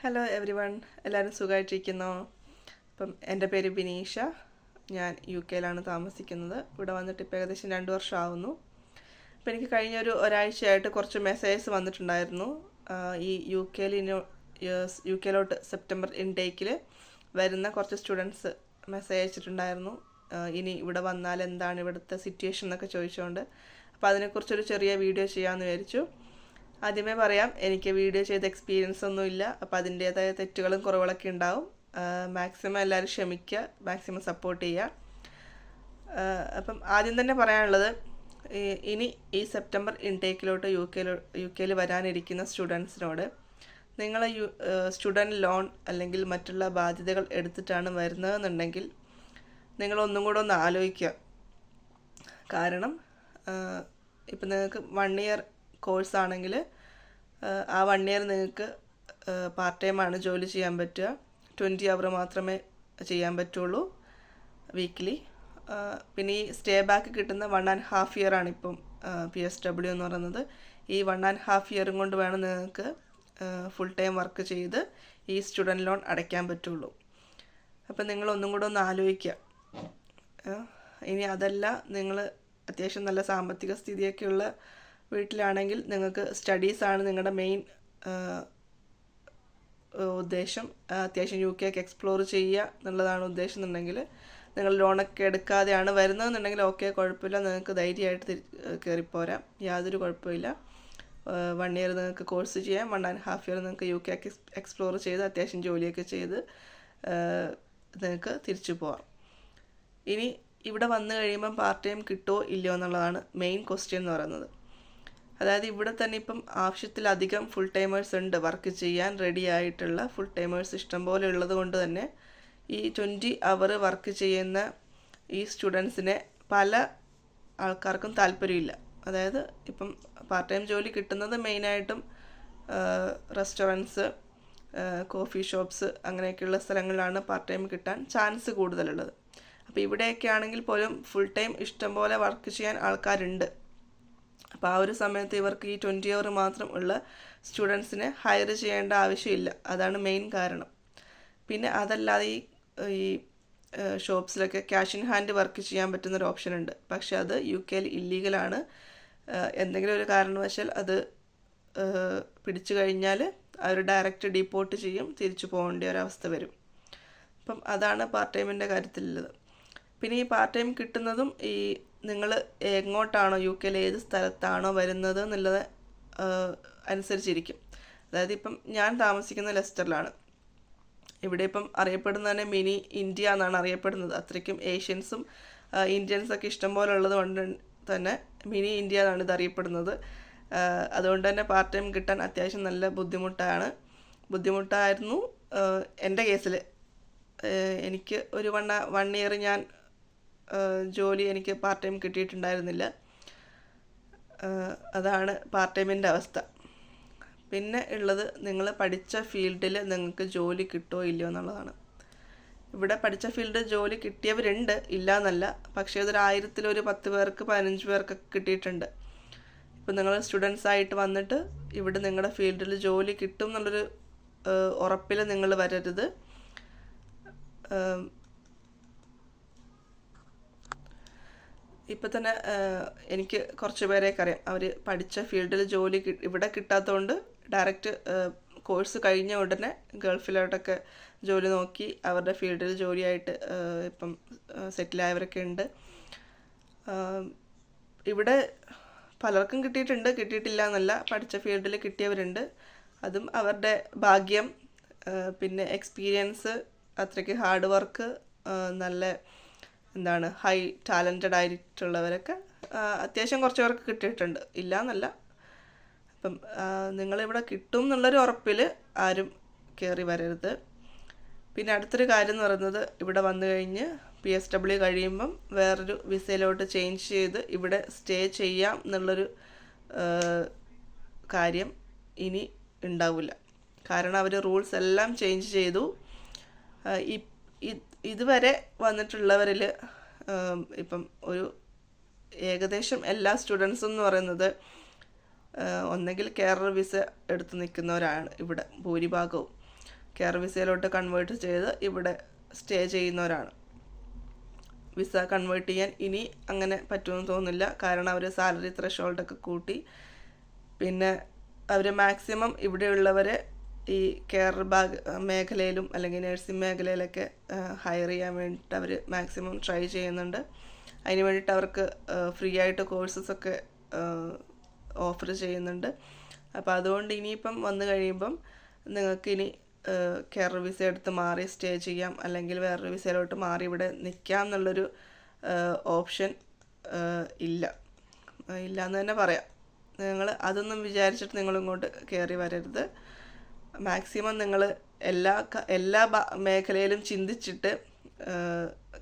Hello every one, എല്ലാവരും സുഖമായിട്ടിരിക്കുന്നോ? അപ്പം എൻ്റെ പേര് ബിനീഷ. ഞാൻ UK താമസിക്കുന്നത്. ഇവിടെ വന്നിട്ട് ഇപ്പോൾ ഏകദേശം 2 വർഷമാവുന്നു. അപ്പോൾ എനിക്ക് കഴിഞ്ഞൊരു ഒരാഴ്ചയായിട്ട് കുറച്ച് മെസ്സേജസ് വന്നിട്ടുണ്ടായിരുന്നു. ഈ യു കെയിലോട്ട് സെപ്റ്റംബർ ഇൻടേക്കിൽ വരുന്ന കുറച്ച് സ്റ്റുഡൻസ് മെസ്സേജ് അയച്ചിട്ടുണ്ടായിരുന്നു. ഇനി ഇവിടെ വന്നാൽ എന്താണ് ഇവിടുത്തെ സിറ്റുവേഷൻ എന്നൊക്കെ ചോദിച്ചുകൊണ്ട്. അപ്പോൾ അതിനെക്കുറിച്ചൊരു ചെറിയ വീഡിയോ ചെയ്യാമെന്ന് വിചാരിച്ചു. ആദ്യമേ പറയാം, എനിക്ക് വീഡിയോ ചെയ്ത എക്സ്പീരിയൻസ് ഒന്നുമില്ല. അപ്പോൾ അതിൻ്റേതായ തെറ്റുകളും കുറവുകളൊക്കെ ഉണ്ടാവും. മാക്സിമം എല്ലാവരും ക്ഷമിക്കുക, മാക്സിമം സപ്പോർട്ട് ചെയ്യുക. അപ്പം ആദ്യം തന്നെ പറയാനുള്ളത്, ഇനി ഈ സെപ്റ്റംബർ ഇൻടേക്കിലോട്ട് യു കെയിൽ വരാനിരിക്കുന്ന സ്റ്റുഡൻസിനോട് നിങ്ങൾ സ്റ്റുഡൻറ്റ് ലോൺ അല്ലെങ്കിൽ മറ്റുള്ള ബാധ്യതകൾ എടുത്തിട്ടാണ് വരുന്നതെന്നുണ്ടെങ്കിൽ നിങ്ങളൊന്നും കൂടെ ഒന്ന് ആലോചിക്കുക. കാരണം ഇപ്പം നിങ്ങൾക്ക് 1 ഇയർ കോഴ്സാണെങ്കിൽ ആ 1 ഇയർ നിങ്ങൾക്ക് പാർട്ട് ടൈമാണ് ജോലി ചെയ്യാൻ പറ്റുക. 20 അവർ മാത്രമേ ചെയ്യാൻ പറ്റുള്ളൂ വീക്ക്ലി. പിന്നെ ഈ സ്റ്റേ ബാക്ക് കിട്ടുന്ന 1.5 ഇയറാണ് ഇപ്പം PSW എന്ന് പറയുന്നത്. ഈ 1.5 ഇയറും കൊണ്ട് വേണം നിങ്ങൾക്ക് ഫുൾ ടൈം വർക്ക് ചെയ്ത് ഈ സ്റ്റുഡൻറ്റ് ലോൺ അടയ്ക്കാൻ പറ്റുള്ളൂ. അപ്പം നിങ്ങളൊന്നും കൂടെ ഒന്ന് ആലോചിക്കുക. ഇനി അതല്ല, നിങ്ങൾ അത്യാവശ്യം നല്ല സാമ്പത്തിക സ്ഥിതിയൊക്കെയുള്ള വീട്ടിലാണെങ്കിൽ നിങ്ങൾക്ക് സ്റ്റഡീസാണ് നിങ്ങളുടെ മെയിൻ ഉദ്ദേശം, അത്യാവശ്യം UK എക്സ്പ്ലോർ ചെയ്യുക എന്നുള്ളതാണ് ഉദ്ദേശം എന്നുണ്ടെങ്കിൽ, നിങ്ങൾ ലോണൊക്കെ എടുക്കാതെയാണ് വരുന്നതെന്നുണ്ടെങ്കിൽ ഓക്കെ, കുഴപ്പമില്ല, നിങ്ങൾക്ക് ധൈര്യമായിട്ട് കയറിപ്പോരാം, യാതൊരു കുഴപ്പമില്ല. 1 ഇയർ നിങ്ങൾക്ക് കോഴ്സ് ചെയ്യാം, 1.5 ഇയർ നിങ്ങൾക്ക് UK എക്സ്പ്ലോർ ചെയ്ത് അത്യാവശ്യം ജോലിയൊക്കെ ചെയ്ത് നിങ്ങൾക്ക് തിരിച്ചു പോവാം. ഇനി ഇവിടെ വന്നു കഴിയുമ്പം പാർട്ട് ടൈം കിട്ടുമോ ഇല്ലയോ എന്നുള്ളതാണ് മെയിൻ ക്വസ്റ്റ്യൻ എന്ന് പറയുന്നത്. അതായത് ഇവിടെ തന്നെ ഇപ്പം ആവശ്യത്തിലധികം ഫുൾ ടൈമേഴ്സ് ഉണ്ട്, വർക്ക് ചെയ്യാൻ റെഡി ആയിട്ടുള്ള ഫുൾ ടൈമേഴ്സ് ഇഷ്ടംപോലെ ഉള്ളത് കൊണ്ട് തന്നെ ഈ 20 അവർ വർക്ക് ചെയ്യുന്ന ഈ സ്റ്റുഡൻസിനെ പല ആൾക്കാർക്കും താല്പര്യമില്ല. അതായത് ഇപ്പം പാർട്ട് ടൈം ജോലി കിട്ടുന്നത് മെയിനായിട്ടും റെസ്റ്റോറൻറ്റ്സ്, കോഫി ഷോപ്സ് അങ്ങനെയൊക്കെയുള്ള സ്ഥലങ്ങളിലാണ് പാർട്ട് ടൈം കിട്ടാൻ ചാൻസ് കൂടുതലുള്ളത്. അപ്പോൾ ഇവിടെയൊക്കെ ആണെങ്കിൽ പോലും ഫുൾ ടൈം ഇഷ്ടംപോലെ വർക്ക് ചെയ്യാൻ ആൾക്കാരുണ്ട്. അപ്പോൾ ആ ഒരു സമയത്ത് ഇവർക്ക് ഈ 20 അവർ മാത്രം ഉള്ള സ്റ്റുഡൻസിനെ ഹയർ ചെയ്യേണ്ട ആവശ്യമില്ല. അതാണ് മെയിൻ കാരണം. പിന്നെ അതല്ലാതെ ഈ ഷോപ്സിലൊക്കെ ക്യാഷ് ഇൻ ഹാൻഡ് വർക്ക് ചെയ്യാൻ പറ്റുന്നൊരു ഓപ്ഷൻ ഉണ്ട്. പക്ഷെ അത് UK ഇല്ലീഗലാണ്. എന്തെങ്കിലും ഒരു കാരണവശാൽ അത് പിടിച്ചു കഴിഞ്ഞാൽ അവർ ഡയറക്റ്റ് ഡിപ്പോർട്ട് ചെയ്യും, തിരിച്ചു പോകേണ്ട ഒരവസ്ഥ വരും. അപ്പം അതാണ് പാർട്ട് ടൈമിൻ്റെ കാര്യത്തിലുള്ളത്. പിന്നെ ഈ പാർട്ട് ടൈം കിട്ടുന്നതും ഈ നിങ്ങൾ എങ്ങോട്ടാണോ UK ഏത് സ്ഥലത്താണോ വരുന്നത് എന്നുള്ളത് അനുസരിച്ചിരിക്കും. അതായത് ഇപ്പം ഞാൻ താമസിക്കുന്ന ലെസ്റ്ററിലാണ്. ഇവിടെ ഇപ്പം അറിയപ്പെടുന്നത് തന്നെ മിനി ഇന്ത്യ എന്നാണ് അറിയപ്പെടുന്നത്. അത്രയ്ക്കും ഏഷ്യൻസും ഇന്ത്യൻസൊക്കെ ഇഷ്ടംപോലെ ഉള്ളത് കൊണ്ട് തന്നെ മിനി ഇന്ത്യ എന്നാണ് ഇത് അറിയപ്പെടുന്നത്. അതുകൊണ്ട് തന്നെ പാർട്ട് ടൈം കിട്ടാൻ അത്യാവശ്യം നല്ല ബുദ്ധിമുട്ടായിരുന്നു എൻ്റെ കേസിൽ. എനിക്ക് ഒരു 1 ഇയർ ഞാൻ ജോലി എനിക്ക് പാർട്ട് ടൈം കിട്ടിയിട്ടുണ്ടായിരുന്നില്ല. അതാണ് പാർട്ട് ടൈമിൻ്റെ അവസ്ഥ. പിന്നെ ഉള്ളത്, നിങ്ങൾ പഠിച്ച ഫീൽഡിൽ നിങ്ങൾക്ക് ജോലി കിട്ടുമോ ഇല്ലയോ എന്നുള്ളതാണ്. ഇവിടെ പഠിച്ച ഫീൽഡ് ജോലി കിട്ടിയവരുണ്ട്, ഇല്ല എന്നല്ല. പക്ഷേ അതൊരു 1000-ൽ 10 പേർക്ക് 15 പേർക്കൊക്കെ കിട്ടിയിട്ടുണ്ട്. ഇപ്പം നിങ്ങൾ സ്റ്റുഡൻസ് ആയിട്ട് വന്നിട്ട് ഇവിടെ നിങ്ങളുടെ ഫീൽഡിൽ ജോലി കിട്ടും എന്നുള്ളൊരു ഉറപ്പിൽ നിങ്ങൾ വരരുത്. ഇപ്പം തന്നെ എനിക്ക് കുറച്ച് പേരെയൊക്കെ അറിയാം, അവർ പഠിച്ച ഫീൽഡിൽ ജോലി ഇവിടെ കിട്ടാത്തതുകൊണ്ട് ഡയറക്റ്റ് കോഴ്സ് കഴിഞ്ഞ ഉടനെ ഗൾഫിലോട്ടൊക്കെ ജോലി നോക്കി അവരുടെ ഫീൽഡിൽ ജോലിയായിട്ട് ഇപ്പം സെറ്റിലായവരൊക്കെ ഉണ്ട്. ഇവിടെ പലർക്കും കിട്ടിയിട്ടില്ല എന്നല്ല, പഠിച്ച ഫീൽഡിൽ കിട്ടിയവരുണ്ട്. അതും അവരുടെ ഭാഗ്യം. പിന്നെ എക്സ്പീരിയൻസ്, അത്രയ്ക്ക് ഹാർഡ് വർക്ക്, നല്ല ഹൈ ടാലൻറ്റഡ് ആയിട്ടുള്ളവരൊക്കെ അത്യാവശ്യം കുറച്ച് പേർക്ക് കിട്ടിയിട്ടുണ്ട്, ഇല്ല എന്നല്ല. അപ്പം നിങ്ങളിവിടെ കിട്ടും എന്നുള്ളൊരു ഉറപ്പിൽ ആരും കയറി വരരുത്. പിന്നെ അടുത്തൊരു കാര്യം എന്ന് പറയുന്നത്, ഇവിടെ വന്നു കഴിഞ്ഞ് PSW കഴിയുമ്പം വേറൊരു വിസയിലോട്ട് ചേഞ്ച് ചെയ്ത് ഇവിടെ സ്റ്റേ ചെയ്യാം എന്നുള്ളൊരു കാര്യം ഇനി ഉണ്ടാവില്ല. കാരണം അവർ റൂൾസ് എല്ലാം ചേഞ്ച് ചെയ്തു. ഇതുവരെ വന്നിട്ടുള്ളവരിൽ ഇപ്പം ഒരു ഏകദേശം എല്ലാ സ്റ്റുഡൻസും എന്ന് പറയുന്നത് ഒന്നെങ്കിൽ കേരള വിസ എടുത്ത് നിൽക്കുന്നവരാണ് ഇവിടെ ഭൂരിഭാഗവും. കെയർ വിസയിലോട്ട് കൺവേർട്ട് ചെയ്ത് ഇവിടെ സ്റ്റേ ചെയ്യുന്നവരാണ്. വിസ കൺവേർട്ട് ചെയ്യാൻ ഇനി അങ്ങനെ പറ്റുമെന്ന് തോന്നുന്നില്ല. കാരണം അവർ സാലറി ത്രെഷോൾഡൊക്കെ കൂട്ടി. പിന്നെ അവർ മാക്സിമം ഇവിടെയുള്ളവരെ ഈ കെയർ മേഖലയിലും അല്ലെങ്കിൽ നഴ്സിംഗ് മേഖലയിലൊക്കെ ഹയർ ചെയ്യാൻ വേണ്ടിയിട്ട് അവർ മാക്സിമം ട്രൈ ചെയ്യുന്നുണ്ട്. അതിന് വേണ്ടിയിട്ട് അവർക്ക് ഫ്രീ ആയിട്ട് കോഴ്സസൊക്കെ ഓഫർ ചെയ്യുന്നുണ്ട്. അപ്പോൾ അതുകൊണ്ട് ഇനിയിപ്പം വന്നു കഴിയുമ്പം നിങ്ങൾക്കിനി കെയർ വിസ എടുത്ത് മാറി സ്റ്റേ ചെയ്യാം, അല്ലെങ്കിൽ വേറൊരു വിസയിലോട്ട് മാറി ഇവിടെ നിൽക്കാം എന്നുള്ളൊരു ഓപ്ഷൻ ഇല്ല എന്ന് തന്നെ പറയാം. നിങ്ങൾ അതൊന്നും വിചാരിച്ചിട്ട് നിങ്ങളിങ്ങോട്ട് കയറി വരരുത്. മാക്സിമം നിങ്ങൾ എല്ലാ മേഖലയിലും ചിന്തിച്ചിട്ട്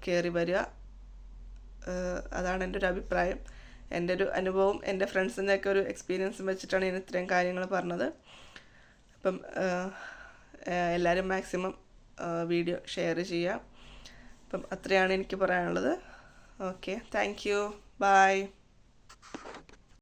കയറി വരിക. അതാണ് എൻ്റെ ഒരു അഭിപ്രായം. എൻ്റെ ഒരു അനുഭവം, എൻ്റെ ഫ്രണ്ട്സിൻ്റെയൊക്കെ ഒരു എക്സ്പീരിയൻസും വെച്ചിട്ടാണ് ഞാൻ ഇത്രയും കാര്യങ്ങൾ പറഞ്ഞത്. അപ്പം എല്ലാവരും മാക്സിമം വീഡിയോ ഷെയർ ചെയ്യുക. അപ്പം അത്രയാണ് എനിക്ക് പറയാനുള്ളത്. Okay, thank you, by.